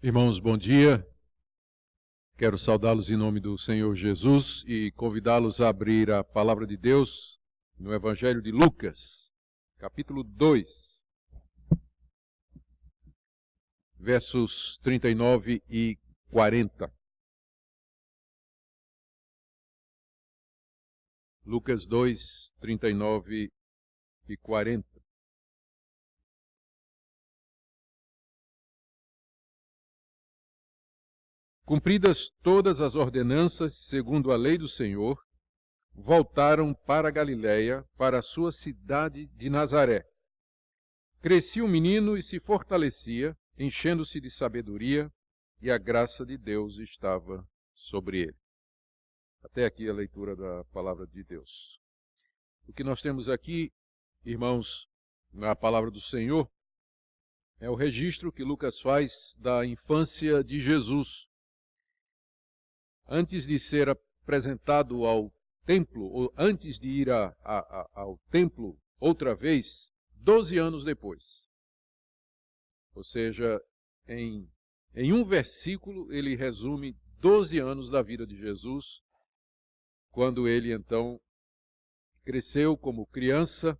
Irmãos, bom dia. Quero saudá-los em nome do Senhor Jesus e convidá-los a abrir a palavra de Deus no Evangelho de Lucas, capítulo 2, versos 39 e 40. Lucas 2, 39 e 40. Cumpridas todas as ordenanças segundo a lei do Senhor, voltaram para a Galiléia, para a sua cidade de Nazaré. Crescia o menino e se fortalecia, enchendo-se de sabedoria, e a graça de Deus estava sobre ele. Até aqui a leitura da palavra de Deus. O que nós temos aqui, irmãos, na palavra do Senhor, é o registro que Lucas faz da infância de Jesus. Antes de ser apresentado ao templo, ou antes de ir ao templo outra vez, 12 anos depois. Ou seja, em um versículo ele resume 12 anos da vida de Jesus, quando ele então cresceu como criança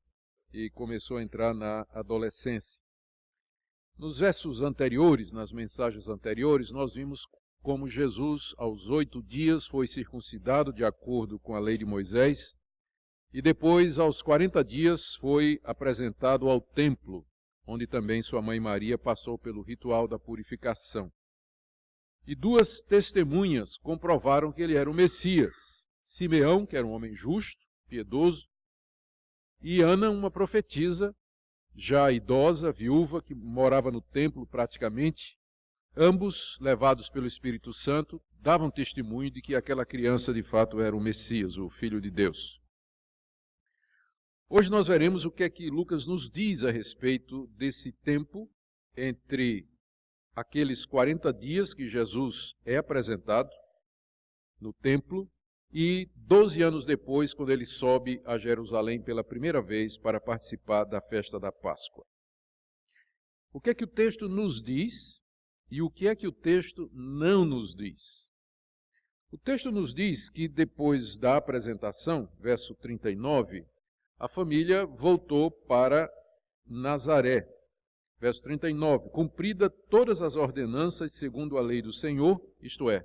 e começou a entrar na adolescência. Nos versos anteriores, nas mensagens anteriores, nós vimos como Jesus, aos 8 dias, foi circuncidado de acordo com a lei de Moisés, e depois, aos 40 dias, foi apresentado ao templo, onde também sua mãe Maria passou pelo ritual da purificação. E 2 testemunhas comprovaram que ele era o Messias: Simeão, que era um homem justo, piedoso, e Ana, uma profetisa, já idosa, viúva, que morava no templo praticamente. Ambos, levados pelo Espírito Santo, davam testemunho de que aquela criança de fato era o Messias, o Filho de Deus. Hoje nós veremos o que é que Lucas nos diz a respeito desse tempo entre aqueles 40 dias que Jesus é apresentado no templo e 12 anos depois, quando ele sobe a Jerusalém pela primeira vez para participar da festa da Páscoa. O que é que o texto nos diz? E o que é que o texto não nos diz? O texto nos diz que depois da apresentação, verso 39, a família voltou para Nazaré. Verso 39, cumprida todas as ordenanças segundo a lei do Senhor, isto é,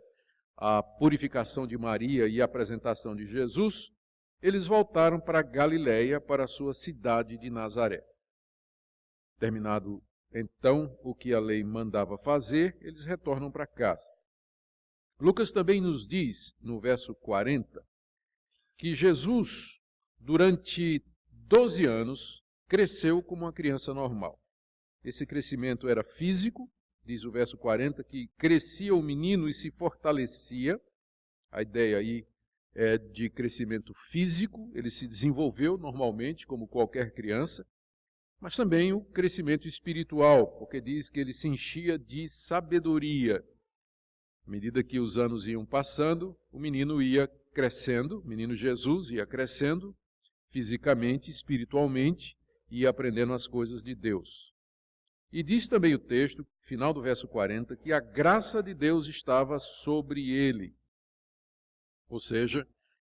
a purificação de Maria e a apresentação de Jesus, eles voltaram para Galiléia, para a sua cidade de Nazaré. Terminado então o que a lei mandava fazer, eles retornam para casa. Lucas também nos diz, no verso 40, que Jesus, durante 12 anos, cresceu como uma criança normal. Esse crescimento era físico, diz o verso 40, que crescia o menino e se fortalecia. A ideia aí é de crescimento físico, ele se desenvolveu normalmente, como qualquer criança. Mas também o crescimento espiritual, porque diz que ele se enchia de sabedoria. À medida que os anos iam passando, o menino ia crescendo, o menino Jesus ia crescendo, fisicamente, espiritualmente, e ia aprendendo as coisas de Deus. E diz também o texto, final do verso 40, que a graça de Deus estava sobre ele. Ou seja,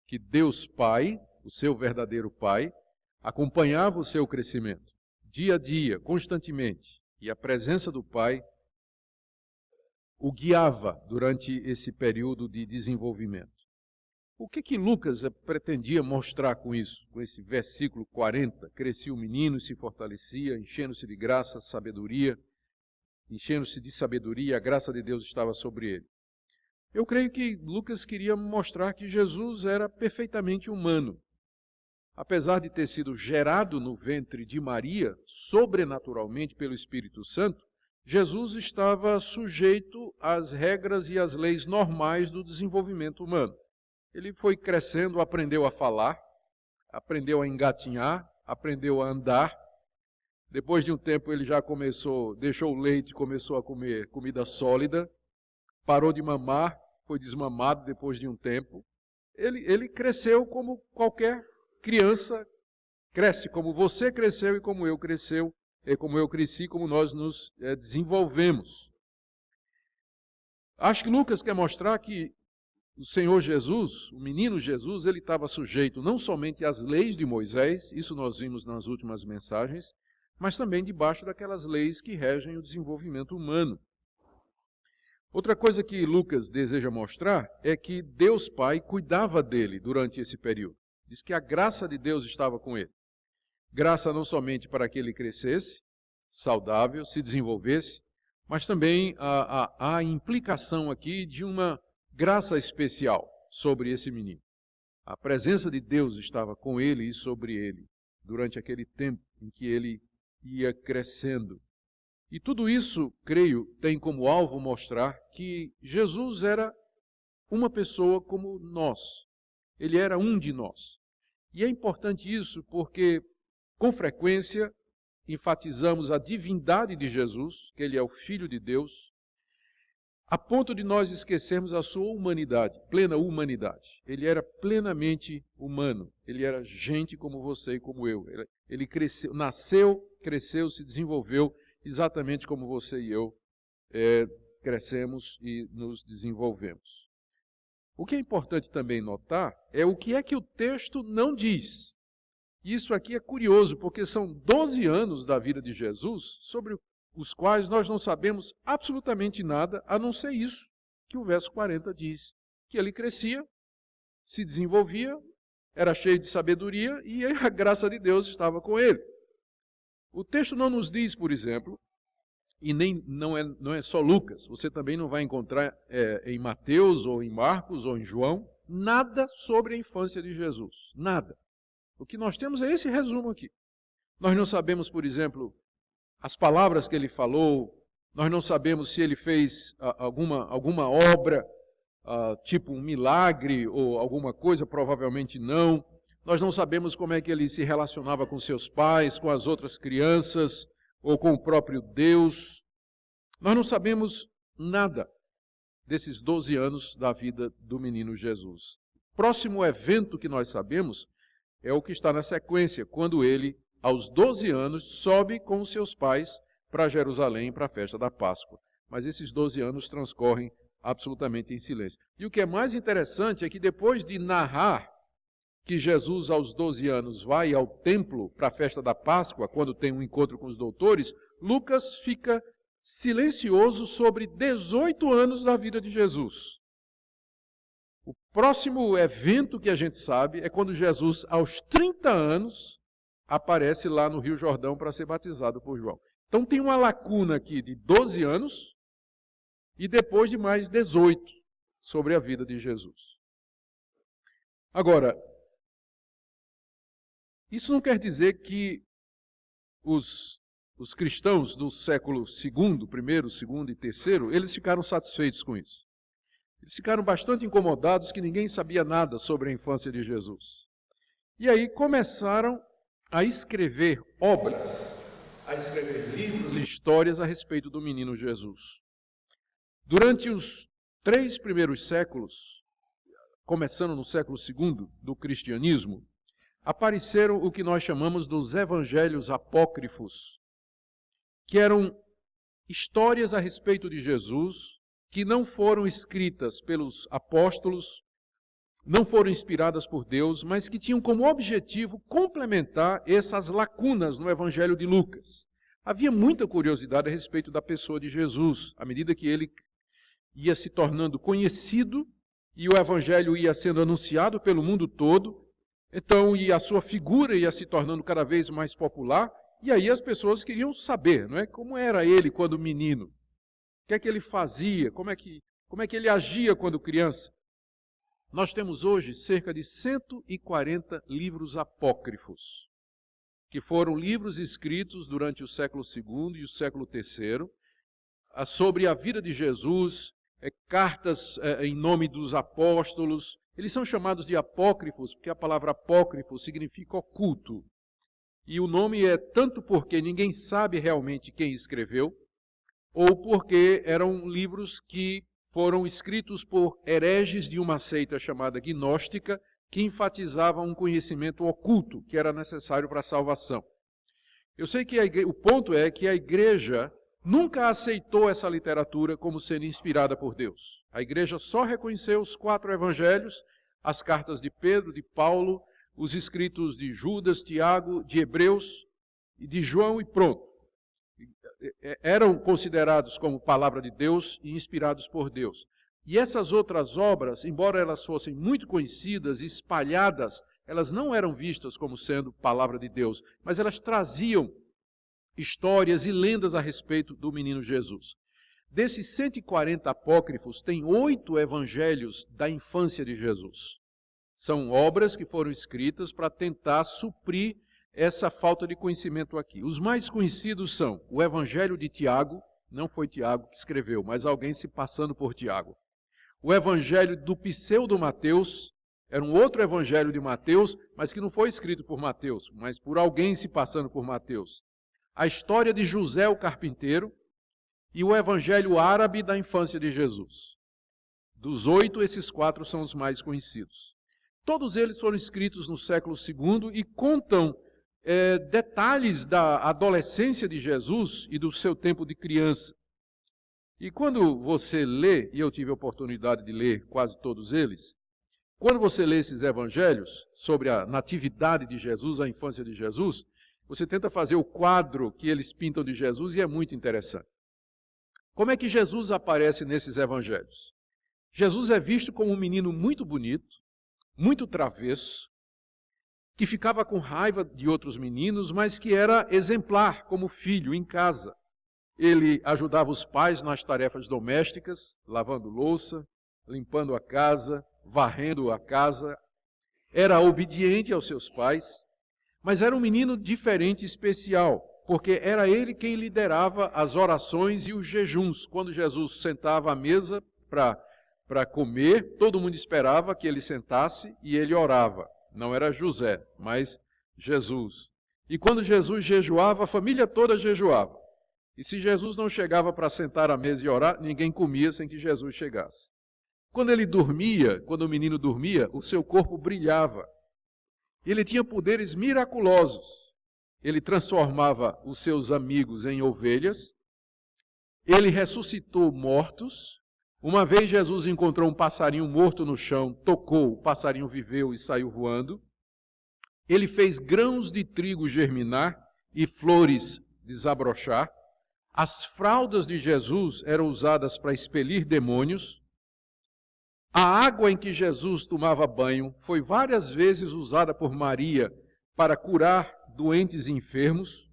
que Deus Pai, o seu verdadeiro Pai, acompanhava o seu crescimento. Dia a dia, constantemente, e a presença do Pai o guiava durante esse período de desenvolvimento. O que Lucas pretendia mostrar com isso, com esse versículo 40? Crescia o menino e se fortalecia, enchendo-se de graça, sabedoria, enchendo-se de sabedoria, a graça de Deus estava sobre ele. Eu creio que Lucas queria mostrar que Jesus era perfeitamente humano. Apesar de ter sido gerado no ventre de Maria, sobrenaturalmente pelo Espírito Santo, Jesus estava sujeito às regras e às leis normais do desenvolvimento humano. Ele foi crescendo, aprendeu a falar, aprendeu a engatinhar, aprendeu a andar. Depois de um tempo ele já deixou o leite e começou a comer comida sólida, parou de mamar, foi desmamado depois de um tempo. Ele cresceu como qualquer criança cresce, como você cresceu e como eu cresci, como nós nos desenvolvemos. Acho que Lucas quer mostrar que o Senhor Jesus, o menino Jesus, ele estava sujeito não somente às leis de Moisés, isso nós vimos nas últimas mensagens, mas também debaixo daquelas leis que regem o desenvolvimento humano. Outra coisa que Lucas deseja mostrar é que Deus Pai cuidava dele durante esse período. Diz que a graça de Deus estava com ele. Graça não somente para que ele crescesse, saudável, se desenvolvesse, mas também a implicação aqui de uma graça especial sobre esse menino. A presença de Deus estava com ele e sobre ele durante aquele tempo em que ele ia crescendo. E tudo isso, creio, tem como alvo mostrar que Jesus era uma pessoa como nós. Ele era um de nós. E é importante isso porque, com frequência, enfatizamos a divindade de Jesus, que ele é o Filho de Deus, a ponto de nós esquecermos a sua humanidade, plena humanidade. Ele era plenamente humano. Ele era gente como você e como eu. Ele cresceu, nasceu, cresceu, se desenvolveu exatamente como você e eu crescemos e nos desenvolvemos. O que é importante também notar é o que é que o texto não diz. Isso aqui é curioso, porque são 12 anos da vida de Jesus sobre os quais nós não sabemos absolutamente nada, a não ser isso que o verso 40 diz, que ele crescia, se desenvolvia, era cheio de sabedoria e a graça de Deus estava com ele. O texto não nos diz, por exemplo, e nem não é só Lucas, você também não vai encontrar em Mateus, ou em Marcos, ou em João, nada sobre a infância de Jesus, nada. O que nós temos é esse resumo aqui. Nós não sabemos, por exemplo, as palavras que ele falou, nós não sabemos se ele fez alguma obra, tipo um milagre ou alguma coisa, provavelmente não. Nós não sabemos como é que ele se relacionava com seus pais, com as outras crianças, ou com o próprio Deus. Nós não sabemos nada desses 12 anos da vida do menino Jesus. Próximo evento que nós sabemos é o que está na sequência, quando ele, aos 12 anos, sobe com os seus pais para Jerusalém para a festa da Páscoa. Mas esses 12 anos transcorrem absolutamente em silêncio. E o que é mais interessante é que depois de narrar que Jesus, aos 12 anos, vai ao templo para a festa da Páscoa, quando tem um encontro com os doutores, Lucas fica silencioso sobre 18 anos da vida de Jesus. O próximo evento que a gente sabe é quando Jesus, aos 30 anos, aparece lá no Rio Jordão para ser batizado por João. Então tem uma lacuna aqui de 12 anos e depois de mais 18 sobre a vida de Jesus. Agora, isso não quer dizer que os cristãos do século II, primeiro, segundo e terceiro, eles ficaram satisfeitos com isso. Eles ficaram bastante incomodados que ninguém sabia nada sobre a infância de Jesus. E aí começaram a escrever obras, a escrever livros e histórias a respeito do menino Jesus. Durante os 3 primeiros séculos, começando no século II do cristianismo, apareceram o que nós chamamos dos evangelhos apócrifos, que eram histórias a respeito de Jesus que não foram escritas pelos apóstolos, não foram inspiradas por Deus, mas que tinham como objetivo complementar essas lacunas no Evangelho de Lucas. Havia muita curiosidade a respeito da pessoa de Jesus, à medida que ele ia se tornando conhecido e o Evangelho ia sendo anunciado pelo mundo todo, então e a sua figura ia se tornando cada vez mais popular, e aí as pessoas queriam saber, não é, como era ele quando menino, o que é que ele fazia, como é que ele agia quando criança. Nós temos hoje cerca de 140 livros apócrifos, que foram livros escritos durante o século II e o século III, sobre a vida de Jesus, cartas em nome dos apóstolos. Eles são chamados de apócrifos, porque a palavra apócrifo significa oculto. E o nome é tanto porque ninguém sabe realmente quem escreveu, ou porque eram livros que foram escritos por hereges de uma seita chamada gnóstica, que enfatizavam um conhecimento oculto que era necessário para a salvação. Eu sei que o ponto é que a igreja nunca aceitou essa literatura como sendo inspirada por Deus. A igreja só reconheceu os 4 evangelhos, as cartas de Pedro, de Paulo, os escritos de Judas, Tiago, de Hebreus e de João e pronto. Eram considerados como palavra de Deus e inspirados por Deus. E essas outras obras, embora elas fossem muito conhecidas e espalhadas, elas não eram vistas como sendo palavra de Deus, mas elas traziam histórias e lendas a respeito do menino Jesus. Desses 140 apócrifos, tem 8 evangelhos da infância de Jesus. São obras que foram escritas para tentar suprir essa falta de conhecimento aqui. Os mais conhecidos são o Evangelho de Tiago, não foi Tiago que escreveu, mas alguém se passando por Tiago. O Evangelho do Pseudo-Mateus, era um outro Evangelho de Mateus, mas que não foi escrito por Mateus, mas por alguém se passando por Mateus. A história de José o carpinteiro e o Evangelho árabe da infância de Jesus. Dos 8, esses 4 são os mais conhecidos. Todos eles foram escritos no século II e contam detalhes da adolescência de Jesus e do seu tempo de criança. E quando você lê, e eu tive a oportunidade de ler quase todos eles, quando você lê esses evangelhos sobre a natividade de Jesus, a infância de Jesus, você tenta fazer o quadro que eles pintam de Jesus e é muito interessante. Como é que Jesus aparece nesses evangelhos? Jesus é visto como um menino muito bonito, muito travesso, que ficava com raiva de outros meninos, mas que era exemplar como filho em casa. Ele ajudava os pais nas tarefas domésticas, lavando louça, limpando a casa, varrendo a casa. Era obediente aos seus pais, mas era um menino diferente e especial, porque era ele quem liderava as orações e os jejuns. Quando Jesus sentava à mesa para comer, todo mundo esperava que ele sentasse e ele orava. Não era José, mas Jesus. E quando Jesus jejuava, a família toda jejuava. E se Jesus não chegava para sentar à mesa e orar, ninguém comia sem que Jesus chegasse. Quando ele dormia, quando o menino dormia, o seu corpo brilhava. Ele tinha poderes miraculosos. Ele transformava os seus amigos em ovelhas. Ele ressuscitou mortos. Uma vez Jesus encontrou um passarinho morto no chão, tocou, o passarinho viveu e saiu voando. Ele fez grãos de trigo germinar e flores desabrochar. As fraldas de Jesus eram usadas para expelir demônios. A água em que Jesus tomava banho foi várias vezes usada por Maria para curar doentes e enfermos.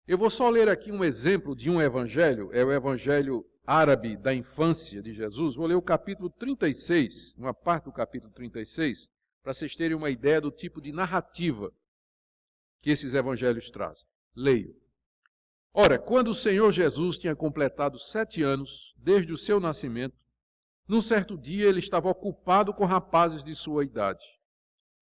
Eu vou só ler aqui um exemplo de um evangelho, é o evangelho árabe da infância de Jesus. Vou ler o capítulo 36, uma parte do capítulo 36, para vocês terem uma ideia do tipo de narrativa que esses evangelhos trazem. Leio. Ora, quando o Senhor Jesus tinha completado 7 anos, desde o seu nascimento, num certo dia ele estava ocupado com rapazes de sua idade,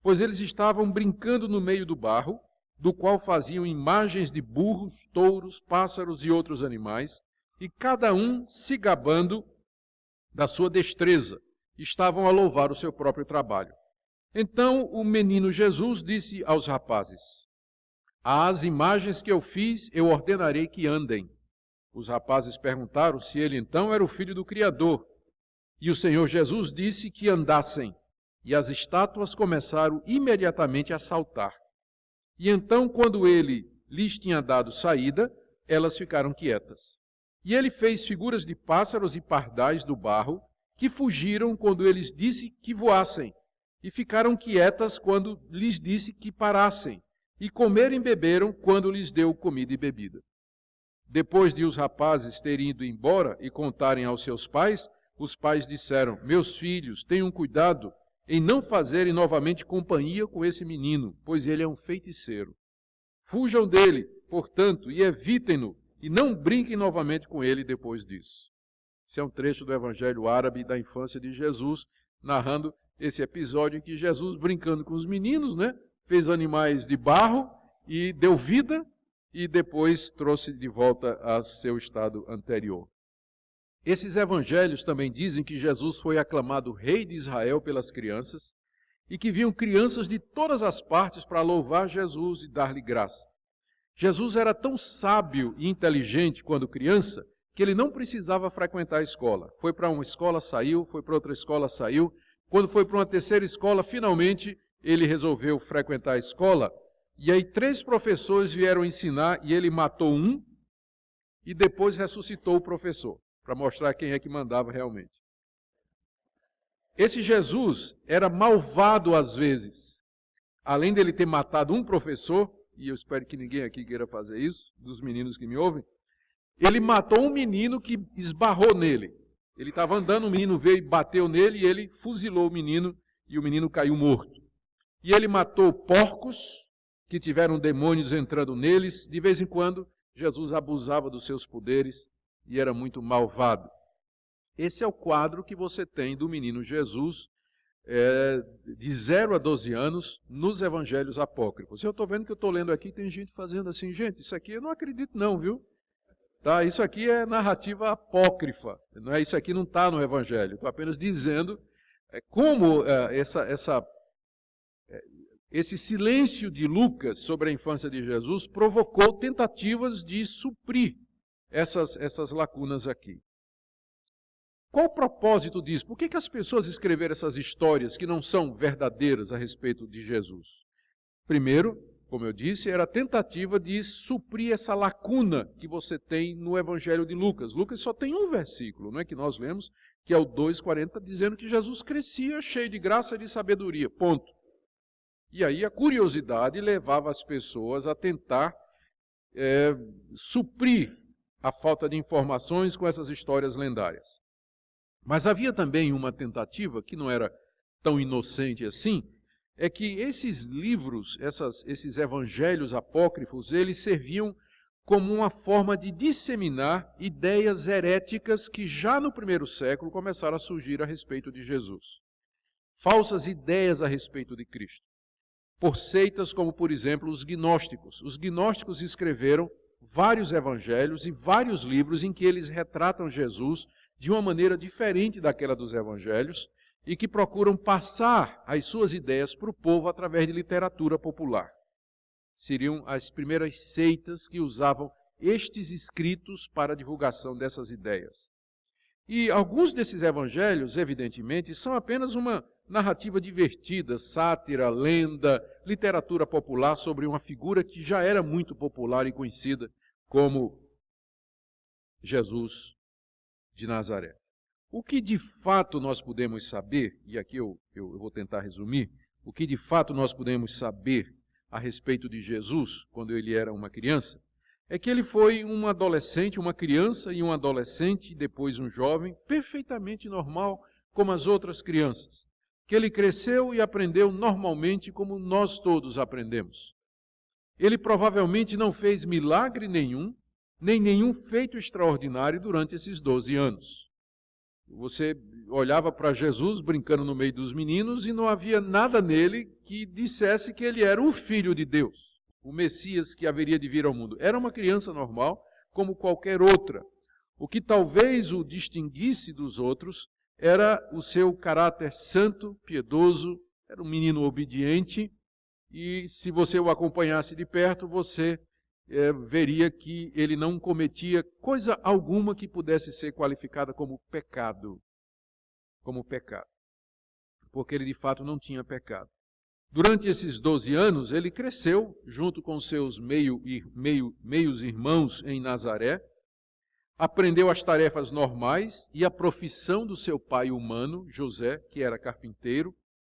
pois eles estavam brincando no meio do barro, do qual faziam imagens de burros, touros, pássaros e outros animais, e cada um se gabando da sua destreza, estavam a louvar o seu próprio trabalho. Então o menino Jesus disse aos rapazes: às imagens que eu fiz, eu ordenarei que andem. Os rapazes perguntaram se ele então era o filho do Criador. E o Senhor Jesus disse que andassem, e as estátuas começaram imediatamente a saltar. E então, quando ele lhes tinha dado saída, elas ficaram quietas. E ele fez figuras de pássaros e pardais do barro, que fugiram quando eles disse que voassem, e ficaram quietas quando lhes disse que parassem, e comeram e beberam quando lhes deu comida e bebida. Depois de os rapazes terem ido embora e contarem aos seus pais, os pais disseram: meus filhos, tenham cuidado em não fazerem novamente companhia com esse menino, pois ele é um feiticeiro. Fujam dele, portanto, e evitem-no, e não brinquem novamente com ele depois disso. Esse é um trecho do Evangelho árabe da infância de Jesus, narrando esse episódio em que Jesus, brincando com os meninos, fez animais de barro e deu vida, e depois trouxe de volta ao seu estado anterior. Esses evangelhos também dizem que Jesus foi aclamado rei de Israel pelas crianças e que vinham crianças de todas as partes para louvar Jesus e dar-lhe graça. Jesus era tão sábio e inteligente quando criança, que ele não precisava frequentar a escola. Foi para uma escola, saiu, foi para outra escola, saiu. Quando foi para uma terceira escola, finalmente ele resolveu frequentar a escola. E aí 3 professores vieram ensinar e ele matou um e depois ressuscitou o professor, para mostrar quem é que mandava realmente. Esse Jesus era malvado às vezes. Além dele ter matado um professor, e eu espero que ninguém aqui queira fazer isso, dos meninos que me ouvem, ele matou um menino que esbarrou nele. Ele estava andando, o menino veio e bateu nele e ele fuzilou o menino e o menino caiu morto. E ele matou porcos que tiveram demônios entrando neles. De vez em quando, Jesus abusava dos seus poderes e era muito malvado. Esse é o quadro que você tem do menino Jesus, de 0 a 12 anos, nos evangelhos apócrifos. Eu estou vendo que eu estou lendo aqui, tem gente fazendo assim, gente, isso aqui eu não acredito não, viu? Tá, isso aqui é narrativa apócrifa, não é? Isso aqui não está no Evangelho. Estou apenas dizendo como esse silêncio de Lucas sobre a infância de Jesus provocou tentativas de suprir essas lacunas aqui. Qual o propósito disso? Por que as pessoas escreveram essas histórias que não são verdadeiras a respeito de Jesus? Primeiro, como eu disse, era a tentativa de suprir essa lacuna que você tem no Evangelho de Lucas. Lucas só tem um versículo, não é, que nós lemos, que é o 2,40, dizendo que Jesus crescia cheio de graça e de sabedoria, ponto. E aí a curiosidade levava as pessoas a tentar suprir a falta de informações com essas histórias lendárias. Mas havia também uma tentativa, que não era tão inocente assim, é que esses livros, esses evangelhos apócrifos, eles serviam como uma forma de disseminar ideias heréticas que já no primeiro século começaram a surgir a respeito de Jesus. Falsas ideias a respeito de Cristo. Por seitas como, por exemplo, os gnósticos. Os gnósticos escreveram vários evangelhos e vários livros em que eles retratam Jesus de uma maneira diferente daquela dos evangelhos, e que procuram passar as suas ideias para o povo através de literatura popular. Seriam as primeiras seitas que usavam estes escritos para a divulgação dessas ideias. E alguns desses evangelhos, evidentemente, são apenas uma narrativa divertida, sátira, lenda, literatura popular sobre uma figura que já era muito popular e conhecida como Jesus de Nazaré. O que de fato nós podemos saber, e aqui eu vou tentar resumir, o que de fato nós podemos saber a respeito de Jesus, quando ele era uma criança, é que ele foi um adolescente, uma criança e um adolescente, e depois um jovem, perfeitamente normal, como as outras crianças. Que ele cresceu e aprendeu normalmente como nós todos aprendemos. Ele provavelmente não fez milagre nenhum, nem nenhum feito extraordinário durante esses 12 anos. Você olhava para Jesus brincando no meio dos meninos e não havia nada nele que dissesse que ele era o Filho de Deus, o Messias que haveria de vir ao mundo. Era uma criança normal, como qualquer outra. O que talvez o distinguisse dos outros era o seu caráter santo, piedoso, era um menino obediente, e se você o acompanhasse de perto, você veria que ele não cometia coisa alguma que pudesse ser qualificada como pecado. Porque ele de fato não tinha pecado. Durante esses 12 anos, ele cresceu junto com seus meios irmãos em Nazaré, aprendeu as tarefas normais e a profissão do seu pai humano, José, que era carpinteiro.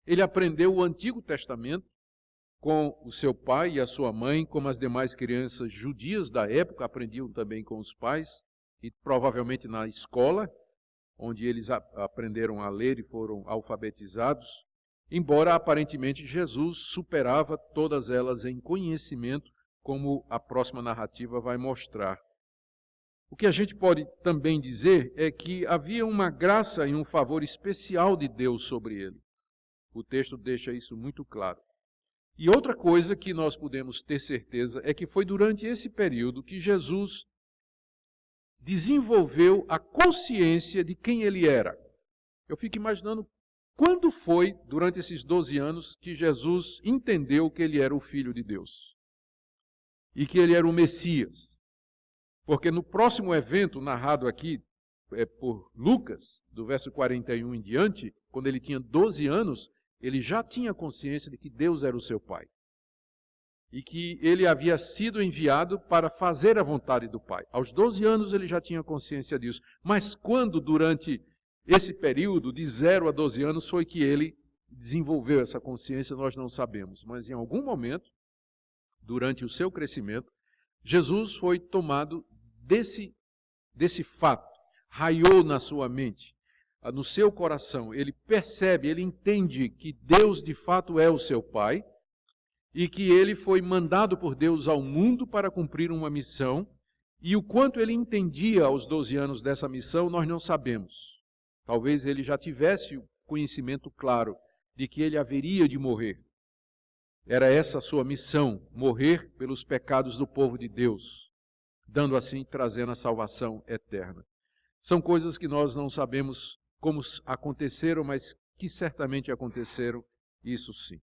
Ele aprendeu o Antigo Testamento com o seu pai e a sua mãe, como as demais crianças judias da época aprendiam também com os pais, e provavelmente na escola, onde eles aprenderam a ler e foram alfabetizados, embora aparentemente Jesus superava todas elas em conhecimento, como a próxima narrativa vai mostrar. O que a gente pode também dizer é que havia uma graça e um favor especial de Deus sobre ele. O texto deixa isso muito claro. E outra coisa que nós podemos ter certeza é que foi durante esse período que Jesus desenvolveu a consciência de quem ele era. Eu fico imaginando quando foi, durante esses 12 anos, que Jesus entendeu que ele era o Filho de Deus. e que ele era o Messias. Porque no próximo evento, narrado aqui por Lucas, do verso 41 em diante, quando ele tinha 12 anos, ele já tinha consciência de que Deus era o seu Pai. E que ele havia sido enviado para fazer a vontade do Pai. Aos 12 anos ele já tinha consciência disso. Mas quando, durante esse período, de 0 a 12 anos, foi que ele desenvolveu essa consciência, nós não sabemos. Mas em algum momento, durante o seu crescimento, Jesus foi tomado desse fato, raiou na sua mente, no seu coração. Ele percebe, ele entende que Deus de fato é o seu Pai e que ele foi mandado por Deus ao mundo para cumprir uma missão. E o quanto ele entendia aos 12 anos dessa missão, nós não sabemos. Talvez ele já tivesse o conhecimento claro de que ele haveria de morrer. Era essa a sua missão, morrer pelos pecados do povo de Deus, dando assim, trazendo a salvação eterna. São coisas que nós não sabemos como aconteceram, mas que certamente aconteceram, isso sim.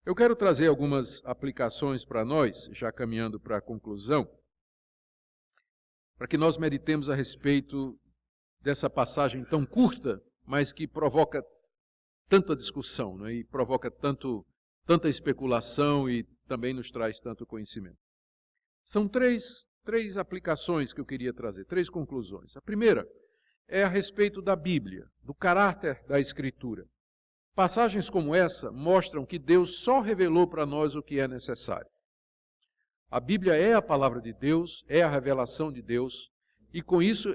Eu quero trazer algumas aplicações para nós, já caminhando para a conclusão, para que nós meditemos a respeito dessa passagem tão curta, mas que provoca tanta discussão, né? E provoca tanta especulação e também nos traz tanto conhecimento. São três aplicações que eu queria trazer, 3 conclusões. A primeira é a respeito da Bíblia, do caráter da Escritura. Passagens como essa mostram que Deus só revelou para nós o que é necessário. A Bíblia é a palavra de Deus, é a revelação de Deus, e com isso,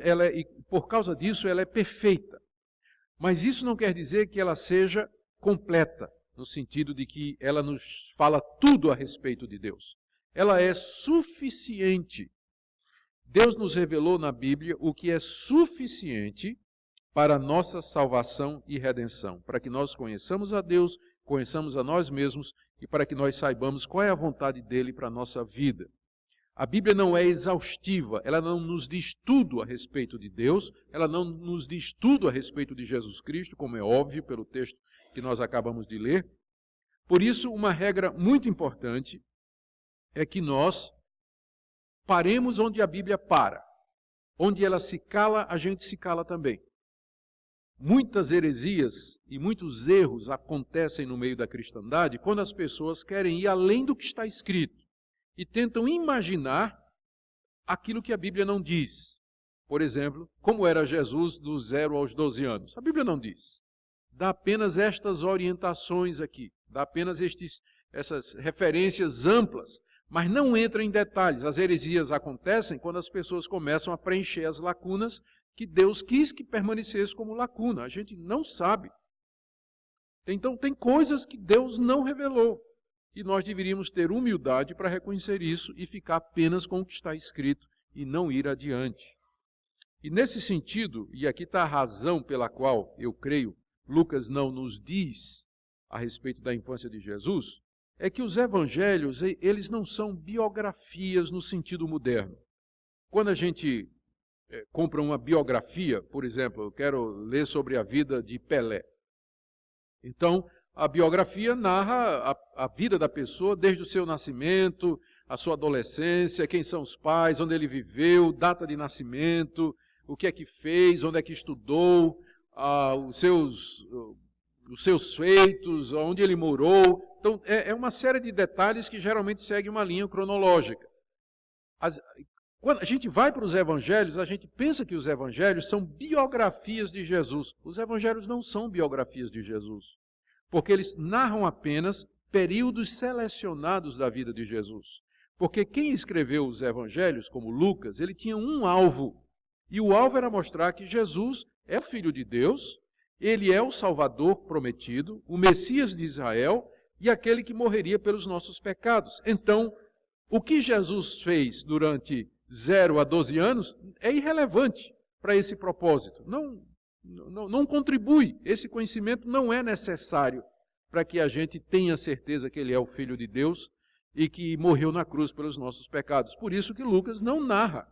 por causa disso, ela é perfeita. Mas isso não quer dizer que ela seja completa, no sentido de que ela nos fala tudo a respeito de Deus. Ela é suficiente. Deus nos revelou na Bíblia o que é suficiente para a nossa salvação e redenção, para que nós conheçamos a Deus, conheçamos a nós mesmos e para que nós saibamos qual é a vontade dele para a nossa vida. A Bíblia não é exaustiva, ela não nos diz tudo a respeito de Deus, ela não nos diz tudo a respeito de Jesus Cristo, como é óbvio pelo texto que nós acabamos de ler. Por isso, uma regra muito importante é que nós paremos onde a Bíblia para. Onde ela se cala, a gente se cala também. Muitas heresias e muitos erros acontecem no meio da cristandade quando as pessoas querem ir além do que está escrito e tentam imaginar aquilo que a Bíblia não diz. Por exemplo, como era Jesus dos 0 aos 12 anos? A Bíblia não diz. Dá apenas estas orientações aqui, dá apenas essas referências amplas, mas não entra em detalhes. As heresias acontecem quando as pessoas começam a preencher as lacunas que Deus quis que permanecesse como lacuna. A gente não sabe. Então, tem coisas que Deus não revelou. E nós deveríamos ter humildade para reconhecer isso e ficar apenas com o que está escrito e não ir adiante. E nesse sentido, e aqui está a razão pela qual eu creio Lucas não nos diz a respeito da infância de Jesus, é que os evangelhos, eles não são biografias no sentido moderno. Quando a gente compra uma biografia, por exemplo, eu quero ler sobre a vida de Pelé. Então, a biografia narra a vida da pessoa desde o seu nascimento, a sua adolescência, quem são os pais, onde ele viveu, data de nascimento, o que é que fez, onde é que estudou, os seus feitos, onde ele morou. Então, é uma série de detalhes que geralmente segue uma linha cronológica. Quando a gente vai para os evangelhos, a gente pensa que os evangelhos são biografias de Jesus. Os evangelhos não são biografias de Jesus, porque eles narram apenas períodos selecionados da vida de Jesus. Porque quem escreveu os evangelhos, como Lucas, ele tinha um alvo, e o alvo era mostrar que Jesus é o Filho de Deus, ele é o Salvador prometido, o Messias de Israel e aquele que morreria pelos nossos pecados. Então, o que Jesus fez durante 0 a 12 anos é irrelevante para esse propósito. Não contribui. Esse conhecimento não é necessário para que a gente tenha certeza que ele é o Filho de Deus e que morreu na cruz pelos nossos pecados. Por isso que Lucas não narra.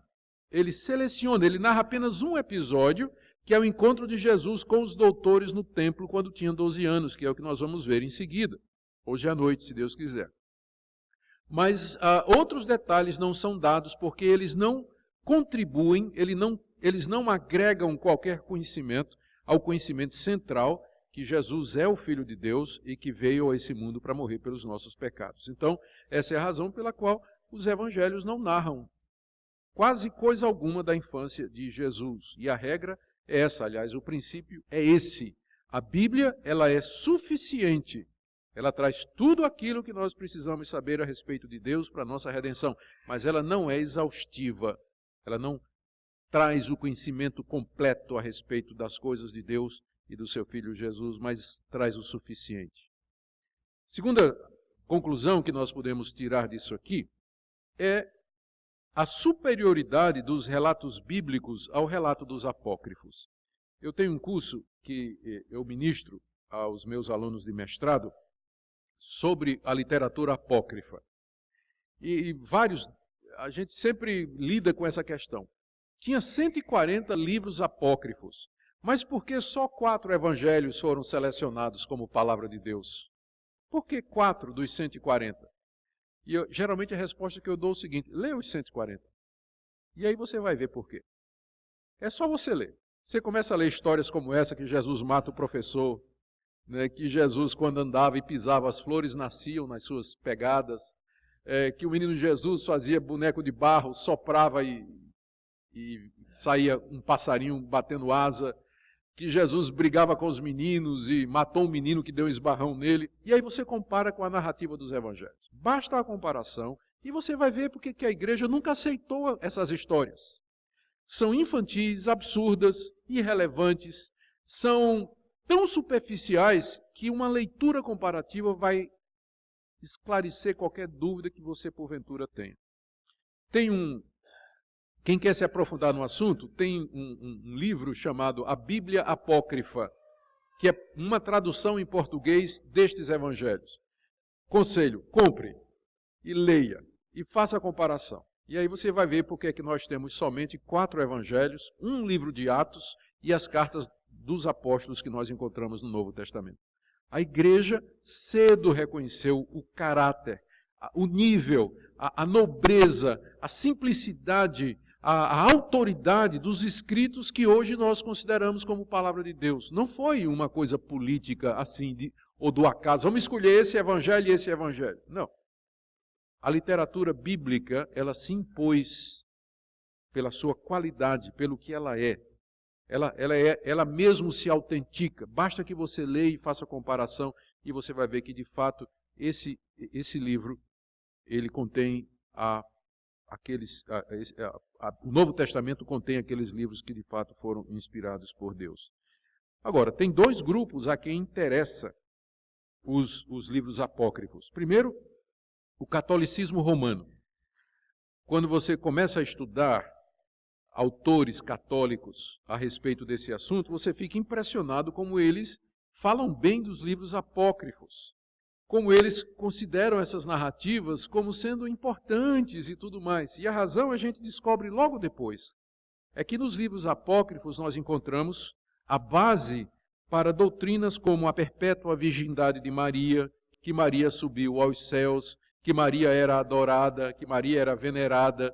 Ele seleciona, ele narra apenas um episódio, que é o encontro de Jesus com os doutores no templo quando tinha 12 anos, que é o que nós vamos ver em seguida, hoje à noite, se Deus quiser. Mas outros detalhes não são dados porque eles não contribuem, eles não agregam qualquer conhecimento ao conhecimento central que Jesus é o Filho de Deus e que veio a esse mundo para morrer pelos nossos pecados. Então, essa é a razão pela qual os evangelhos não narram quase coisa alguma da infância de Jesus. E a regra é essa, aliás, o princípio é esse. A Bíblia, ela é suficiente. Ela traz tudo aquilo que nós precisamos saber a respeito de Deus para a nossa redenção, mas ela não é exaustiva. Ela não traz o conhecimento completo a respeito das coisas de Deus e do seu Filho Jesus, mas traz o suficiente. Segunda conclusão que nós podemos tirar disso aqui é a superioridade dos relatos bíblicos ao relato dos apócrifos. Eu tenho um curso que eu ministro aos meus alunos de mestrado sobre a literatura apócrifa. E a gente sempre lida com essa questão. Tinha 140 livros apócrifos, mas por que só 4 evangelhos foram selecionados como palavra de Deus? Por que 4 dos 140? E geralmente a resposta que eu dou é o seguinte: lê os 140. E aí você vai ver por quê. É só você ler. Você começa a ler histórias como essa, que Jesus mata o professor, né, que Jesus, quando andava e pisava, as flores nasciam nas suas pegadas, que o menino Jesus fazia boneco de barro, soprava e saía um passarinho batendo asa, que Jesus brigava com os meninos e matou um menino que deu um esbarrão nele. E aí você compara com a narrativa dos evangelhos. Basta a comparação e você vai ver porque que a igreja nunca aceitou essas histórias. São infantis, absurdas, irrelevantes, são tão superficiais que uma leitura comparativa vai esclarecer qualquer dúvida que você porventura tenha. Quem quer se aprofundar no assunto, tem um livro chamado A Bíblia Apócrifa, que é uma tradução em português destes evangelhos. Conselho, compre e leia e faça a comparação. E aí você vai ver porque é que nós temos somente 4 evangelhos, um livro de Atos e as cartas dos apóstolos que nós encontramos no Novo Testamento. A igreja cedo reconheceu o caráter, o nível, a nobreza, a simplicidade, a autoridade dos escritos que hoje nós consideramos como palavra de Deus. Não foi uma coisa política assim, ou do acaso. Vamos escolher esse evangelho e esse evangelho. Não. A literatura bíblica, ela se impôs pela sua qualidade, pelo que ela é. Ela mesmo se autentica. Basta que você leia e faça a comparação e você vai ver que, de fato, esse livro, ele contém o Novo Testamento contém aqueles livros que, de fato, foram inspirados por Deus. Agora, tem 2 grupos a quem interessa os livros apócrifos. Primeiro, o catolicismo romano. Quando você começa a estudar autores católicos a respeito desse assunto, você fica impressionado como eles falam bem dos livros apócrifos, como eles consideram essas narrativas como sendo importantes e tudo mais. E a razão a gente descobre logo depois. É que nos livros apócrifos nós encontramos a base para doutrinas como a perpétua virgindade de Maria, que Maria subiu aos céus, que Maria era adorada, que Maria era venerada.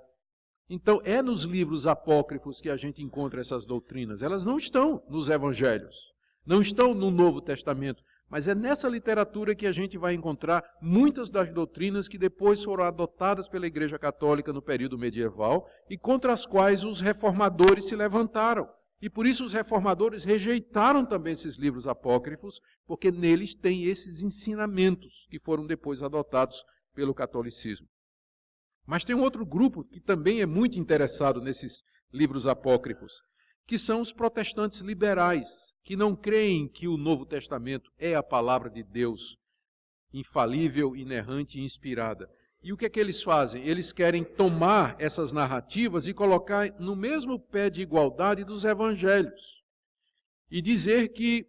Então, é nos livros apócrifos que a gente encontra essas doutrinas. Elas não estão nos evangelhos, não estão no Novo Testamento, mas é nessa literatura que a gente vai encontrar muitas das doutrinas que depois foram adotadas pela Igreja Católica no período medieval e contra as quais os reformadores se levantaram. E por isso os reformadores rejeitaram também esses livros apócrifos, porque neles tem esses ensinamentos que foram depois adotados pelo catolicismo. Mas tem um outro grupo que também é muito interessado nesses livros apócrifos, que são os protestantes liberais, que não creem que o Novo Testamento é a palavra de Deus, infalível, inerrante e inspirada. E o que é que eles fazem? Eles querem tomar essas narrativas e colocar no mesmo pé de igualdade dos evangelhos. E dizer que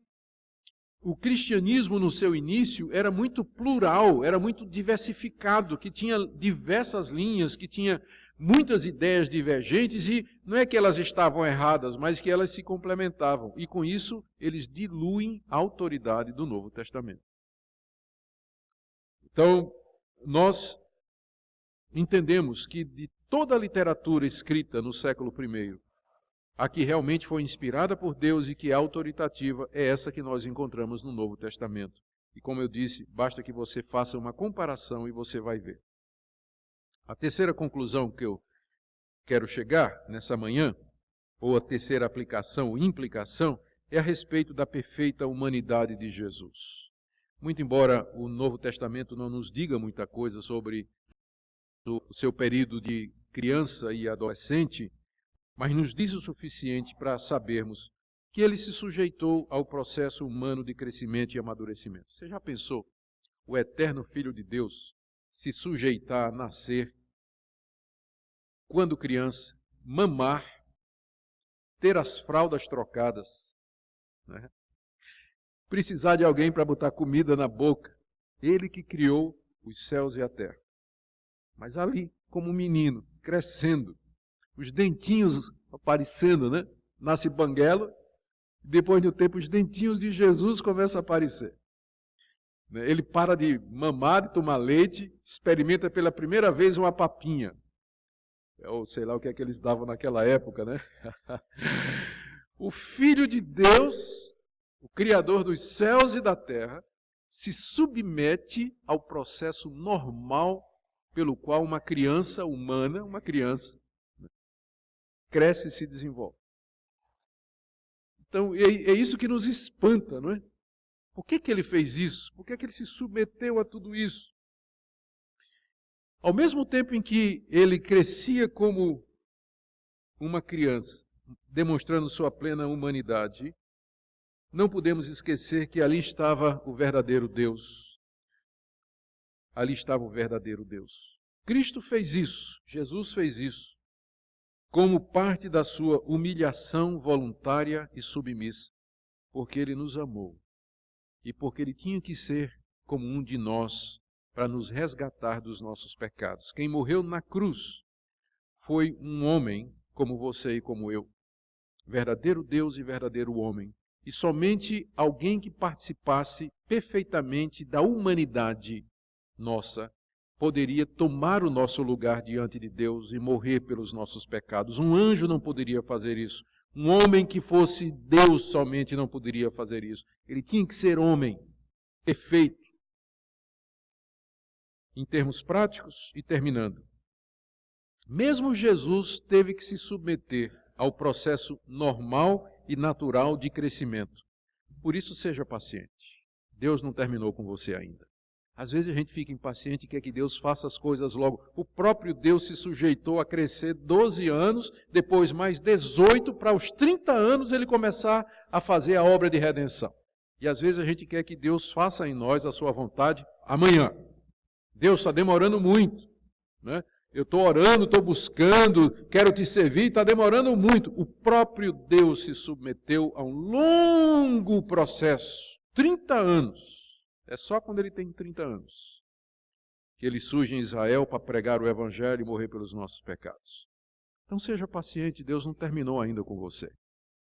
o cristianismo no seu início era muito plural, era muito diversificado, que tinha diversas linhas, que tinha muitas ideias divergentes e não é que elas estavam erradas, mas que elas se complementavam. E com isso eles diluem a autoridade do Novo Testamento. Então, nós entendemos que de toda a literatura escrita no século I, a que realmente foi inspirada por Deus e que é autoritativa, é essa que nós encontramos no Novo Testamento. E como eu disse, basta que você faça uma comparação e você vai ver. A terceira conclusão que eu quero chegar nessa manhã, ou a terceira aplicação ou implicação, é a respeito da perfeita humanidade de Jesus. Muito embora o Novo Testamento não nos diga muita coisa sobre o seu período de criança e adolescente, mas nos diz o suficiente para sabermos que ele se sujeitou ao processo humano de crescimento e amadurecimento. Você já pensou o eterno Filho de Deus se sujeitar a nascer quando criança, mamar, ter as fraldas trocadas, né? Precisar de alguém para botar comida na boca? Ele que criou os céus e a terra. Mas ali, como um menino, crescendo, os dentinhos aparecendo, né? Nasce banguelo, depois de um tempo os dentinhos de Jesus começam a aparecer. Ele para de mamar, de tomar leite, experimenta pela primeira vez uma papinha. Ou sei lá o que é que eles davam naquela época, né? O Filho de Deus, o Criador dos céus e da terra, se submete ao processo normal pelo qual uma criança humana, uma criança, cresce e se desenvolve. Então, é isso que nos espanta, não é? Por que ele fez isso? Por que ele se submeteu a tudo isso? Ao mesmo tempo em que ele crescia como uma criança, demonstrando sua plena humanidade, não podemos esquecer que ali estava o verdadeiro Deus. Ali estava o verdadeiro Deus. Cristo fez isso, Jesus fez isso, como parte da sua humilhação voluntária e submissa, porque ele nos amou e porque ele tinha que ser como um de nós para nos resgatar dos nossos pecados. Quem morreu na cruz foi um homem como você e como eu, verdadeiro Deus e verdadeiro homem, e somente alguém que participasse perfeitamente da humanidade nossa poderia tomar o nosso lugar diante de Deus e morrer pelos nossos pecados. Um anjo não poderia fazer isso. Um homem que fosse Deus somente não poderia fazer isso. Ele tinha que ser homem, perfeito. Em termos práticos, e terminando, mesmo Jesus teve que se submeter ao processo normal e natural de crescimento. Por isso, seja paciente. Deus não terminou com você ainda. Às vezes a gente fica impaciente e quer que Deus faça as coisas logo. O próprio Deus se sujeitou a crescer 12 anos, depois mais 18, para os 30 anos ele começar a fazer a obra de redenção. E às vezes a gente quer que Deus faça em nós a sua vontade amanhã. Deus está demorando muito, né? Eu estou orando, estou buscando, quero te servir, está demorando muito. O próprio Deus se submeteu a um longo processo, 30 anos. É só quando ele tem 30 anos que ele surge em Israel para pregar o Evangelho e morrer pelos nossos pecados. Então seja paciente, Deus não terminou ainda com você.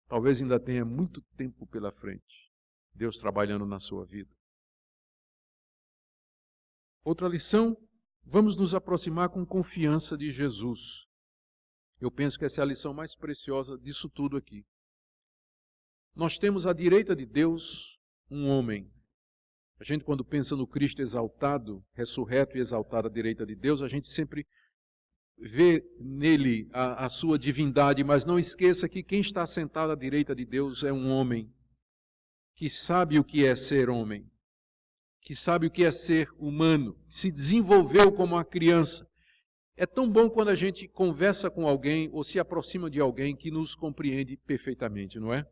Talvez ainda tenha muito tempo pela frente, Deus trabalhando na sua vida. Outra lição, vamos nos aproximar com confiança de Jesus. Eu penso que essa é a lição mais preciosa disso tudo aqui. Nós temos à direita de Deus um homem. A gente, quando pensa no Cristo exaltado, ressurreto e exaltado à direita de Deus, a gente sempre vê nele a sua divindade, mas não esqueça que quem está sentado à direita de Deus é um homem que sabe o que é ser homem, que sabe o que é ser humano, se desenvolveu como uma criança. É tão bom quando a gente conversa com alguém ou se aproxima de alguém que nos compreende perfeitamente, não é?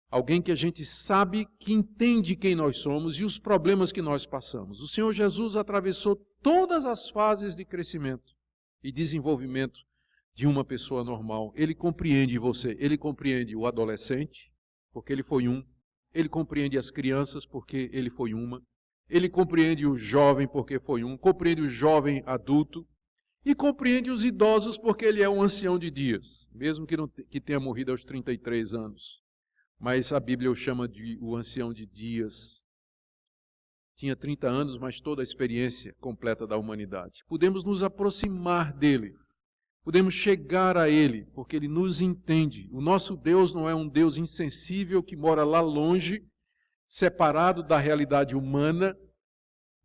Alguém que a gente sabe, que entende quem nós somos e os problemas que nós passamos. O Senhor Jesus atravessou todas as fases de crescimento e desenvolvimento de uma pessoa normal. Ele compreende você, ele compreende o adolescente, porque ele foi um. Ele compreende as crianças, porque ele foi uma. Ele compreende o jovem, porque foi um. Compreende o jovem adulto. E compreende os idosos, porque ele é um ancião de dias, mesmo que tenha morrido aos 33 anos. Mas a Bíblia o chama de o ancião de dias. tinha 30 anos, mas toda a experiência completa da humanidade. Podemos nos aproximar dele, podemos chegar a ele, porque ele nos entende. O nosso Deus não é um Deus insensível que mora lá longe, separado da realidade humana,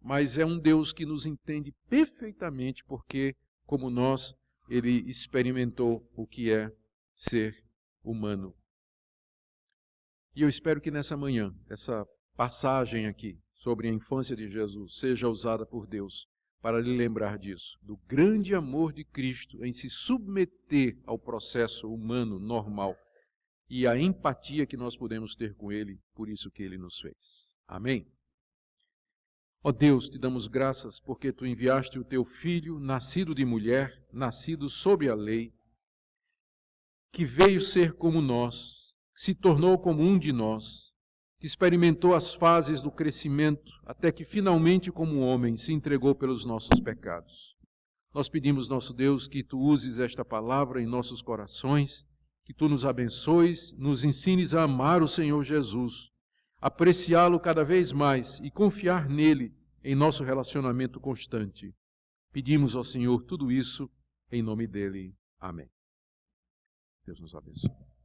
mas é um Deus que nos entende perfeitamente, porque, como nós, ele experimentou o que é ser humano. E eu espero que nessa manhã, essa passagem aqui sobre a infância de Jesus seja usada por Deus para lhe lembrar disso, do grande amor de Cristo em se submeter ao processo humano normal e a empatia que nós podemos ter com Ele, por isso que Ele nos fez. Amém? Ó Deus, te damos graças porque Tu enviaste o Teu Filho, nascido de mulher, nascido sob a lei, que veio ser como nós, se tornou como um de nós, que experimentou as fases do crescimento, até que finalmente, como homem, se entregou pelos nossos pecados. Nós pedimos, nosso Deus, que Tu uses esta palavra em nossos corações, que Tu nos abençoes, nos ensines a amar o Senhor Jesus, apreciá-lo cada vez mais e confiar nele em nosso relacionamento constante. Pedimos ao Senhor tudo isso em nome dele. Amém. Deus nos abençoe.